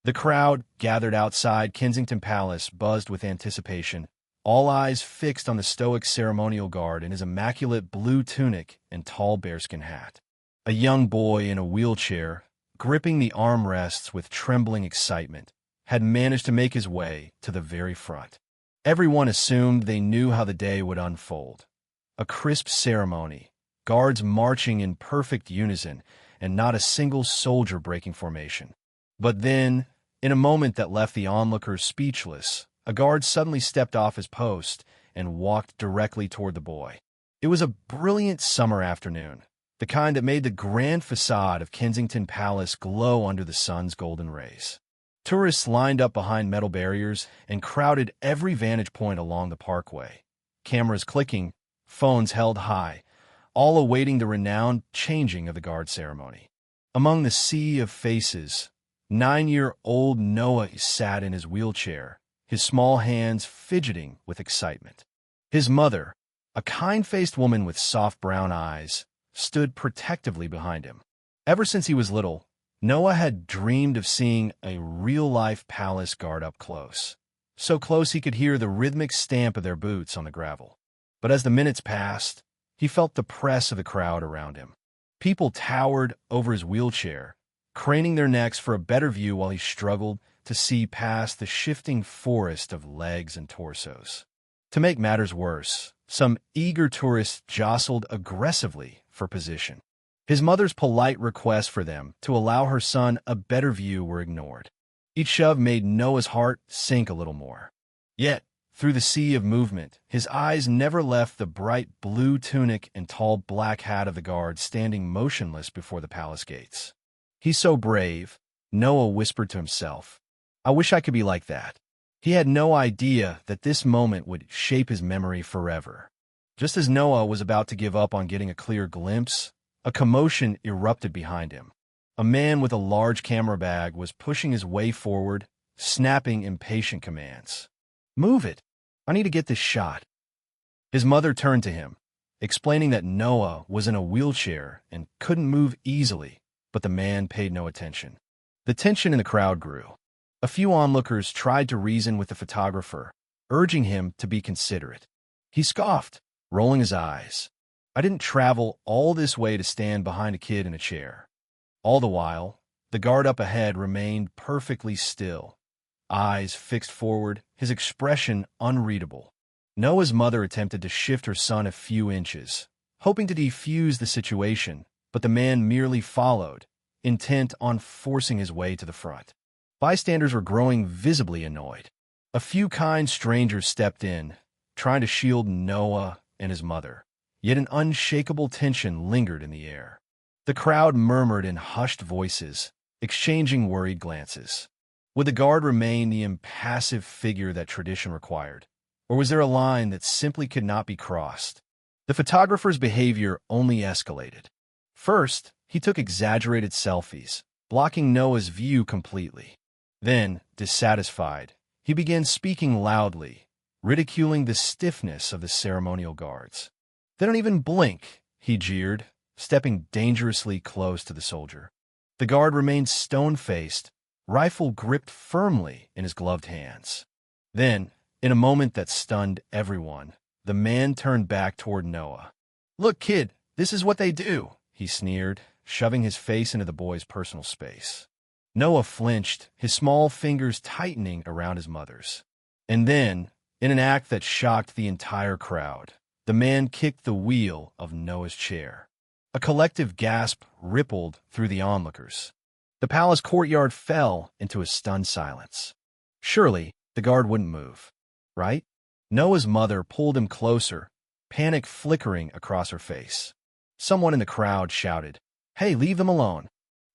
The crowd gathered outside Kensington Palace buzzed with anticipation, all eyes fixed on the stoic ceremonial guard in his immaculate blue tunic and tall bearskin hat. A young boy in a wheelchair, gripping the armrests with trembling excitement, had managed to make his way to the very front. Everyone assumed they knew how the day would unfold. A crisp ceremony, guards marching in perfect unison, and not a single soldier breaking formation. But then, in a moment that left the onlookers speechless, a guard suddenly stepped off his post and walked directly toward the boy. It was a brilliant summer afternoon, the kind that made the grand facade of Kensington Palace glow under the sun's golden rays. Tourists lined up behind metal barriers and crowded every vantage point along the parkway, cameras clicking, phones held high, all awaiting the renowned changing of the guard ceremony. Among the sea of faces, 9-year-old Noah sat in his wheelchair, his small hands fidgeting with excitement. His mother, a kind-faced woman with soft brown eyes, stood protectively behind him. Ever since he was little, Noah had dreamed of seeing a real-life palace guard up close, so close he could hear the rhythmic stamp of their boots on the gravel. But as the minutes passed, he felt the press of the crowd around him. People towered over his wheelchair, craning their necks for a better view while he struggled to see past the shifting forest of legs and torsos. To make matters worse, some eager tourists jostled aggressively for position. His mother's polite requests for them to allow her son a better view were ignored. Each shove made Noah's heart sink a little more. Yet, through the sea of movement, his eyes never left the bright blue tunic and tall black hat of the guard standing motionless before the palace gates. "He's so brave," Noah whispered to himself. "I wish I could be like that." He had no idea that this moment would shape his memory forever. Just as Noah was about to give up on getting a clear glimpse, a commotion erupted behind him. A man with a large camera bag was pushing his way forward, snapping impatient commands. "Move it! I need to get this shot." His mother turned to him, explaining that Noah was in a wheelchair and couldn't move easily, but the man paid no attention. The tension in the crowd grew. A few onlookers tried to reason with the photographer, urging him to be considerate. He scoffed, rolling his eyes. "I didn't travel all this way to stand behind a kid in a chair." All the while, the guard up ahead remained perfectly still, eyes fixed forward, his expression unreadable. Noah's mother attempted to shift her son a few inches, hoping to defuse the situation, but the man merely followed, intent on forcing his way to the front. Bystanders were growing visibly annoyed. A few kind strangers stepped in, trying to shield Noah and his mother, yet an unshakable tension lingered in the air. The crowd murmured in hushed voices, exchanging worried glances. Would the guard remain the impassive figure that tradition required, or was there a line that simply could not be crossed? The photographer's behavior only escalated. First, he took exaggerated selfies, blocking Noah's view completely. Then, dissatisfied, he began speaking loudly, ridiculing the stiffness of the ceremonial guards. "They don't even blink," he jeered, stepping dangerously close to the soldier. The guard remained stone-faced, rifle gripped firmly in his gloved hands. Then, in a moment that stunned everyone, the man turned back toward Noah. "Look, kid, this is what they do," he sneered, shoving his face into the boy's personal space. Noah flinched, his small fingers tightening around his mother's. And then, in an act that shocked the entire crowd, the man kicked the wheel of Noah's chair. A collective gasp rippled through the onlookers. The palace courtyard fell into a stunned silence. Surely, the guard wouldn't move, right? Noah's mother pulled him closer, panic flickering across her face. Someone in the crowd shouted, "Hey, leave them alone."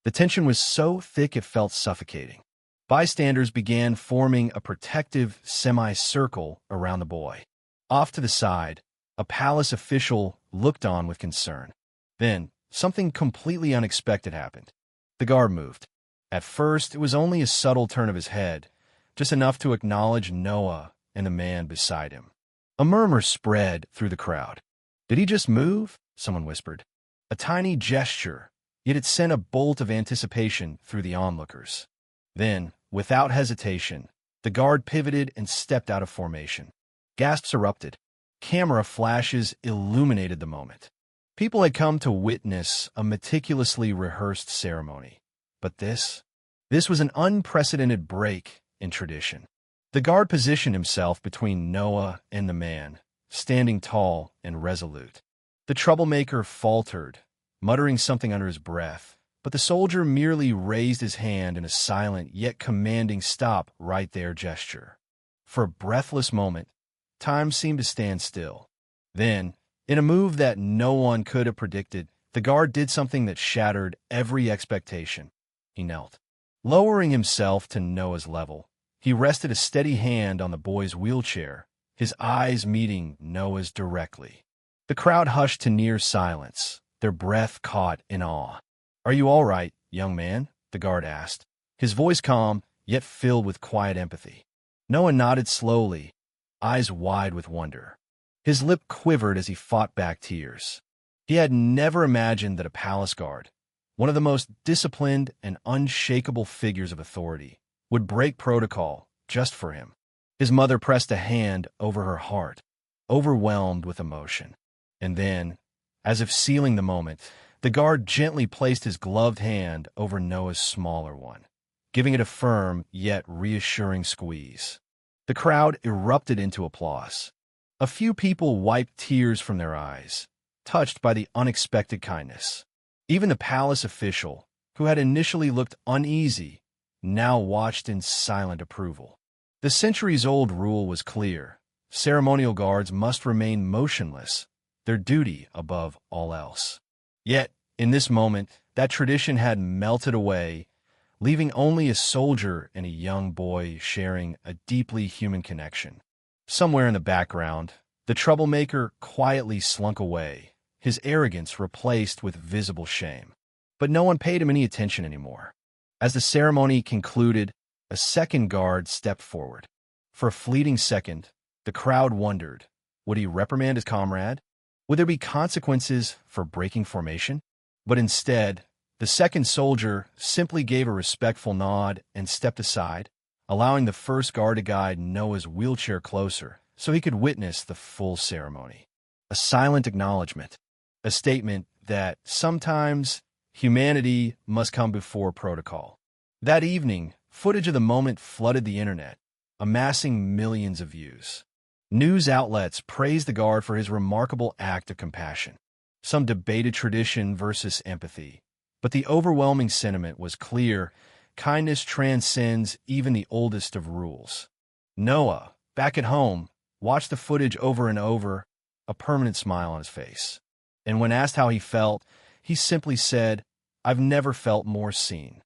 The tension was so thick it felt suffocating. Bystanders began forming a protective semicircle around the boy. Off to the side, a palace official looked on with concern. Then, something completely unexpected happened. The guard moved. At first, it was only a subtle turn of his head, just enough to acknowledge Noah and the man beside him. A murmur spread through the crowd. "Did he just move?" someone whispered. A tiny gesture, yet it sent a bolt of anticipation through the onlookers. Then, Without hesitation, the guard pivoted and stepped out of formation. Gasps erupted. Camera flashes illuminated the moment. People had come to witness a meticulously rehearsed ceremony. But this was an unprecedented break in tradition. The guard positioned himself between Noah and the man, standing tall and resolute. The troublemaker faltered, muttering something under his breath, but the soldier merely raised his hand in a silent yet commanding "stop right there" gesture. For a breathless moment, time seemed to stand still. Then, in a move that no one could have predicted, the guard did something that shattered every expectation. He knelt. Lowering himself to Noah's level, he rested a steady hand on the boy's wheelchair, his eyes meeting Noah's directly. The crowd hushed to near silence, their breath caught in awe. "Are you all right, young man?" the guard asked, his voice calm, yet filled with quiet empathy. Noah nodded slowly, eyes wide with wonder. His lip quivered as he fought back tears. He had never imagined that a palace guard, one of the most disciplined and unshakable figures of authority, would break protocol just for him. His mother pressed a hand over her heart, overwhelmed with emotion. And then, as if sealing the moment, the guard gently placed his gloved hand over Noah's smaller one, giving it a firm yet reassuring squeeze. The crowd erupted into applause. A few people wiped tears from their eyes, touched by the unexpected kindness. Even the palace official, who had initially looked uneasy, now watched in silent approval. The centuries-old rule was clear. Ceremonial guards must remain motionless, their duty above all else. Yet, in this moment, that tradition had melted away, leaving only a soldier and a young boy sharing a deeply human connection. Somewhere in the background, the troublemaker quietly slunk away, his arrogance replaced with visible shame. But no one paid him any attention anymore. As the ceremony concluded, a second guard stepped forward. For a fleeting second, the crowd wondered, would he reprimand his comrade? Would there be consequences for breaking formation? But instead, the second soldier simply gave a respectful nod and stepped aside, allowing the first guard to guide Noah's wheelchair closer so he could witness the full ceremony. A silent acknowledgement, a statement that sometimes humanity must come before protocol. That evening, footage of the moment flooded the internet, amassing millions of views. News outlets praised the guard for his remarkable act of compassion. Some debated tradition versus empathy, but the overwhelming sentiment was clear: kindness transcends even the oldest of rules. Noah, back at home, watched the footage over and over, a permanent smile on his face. And when asked how he felt, he simply said, "I've never felt more seen."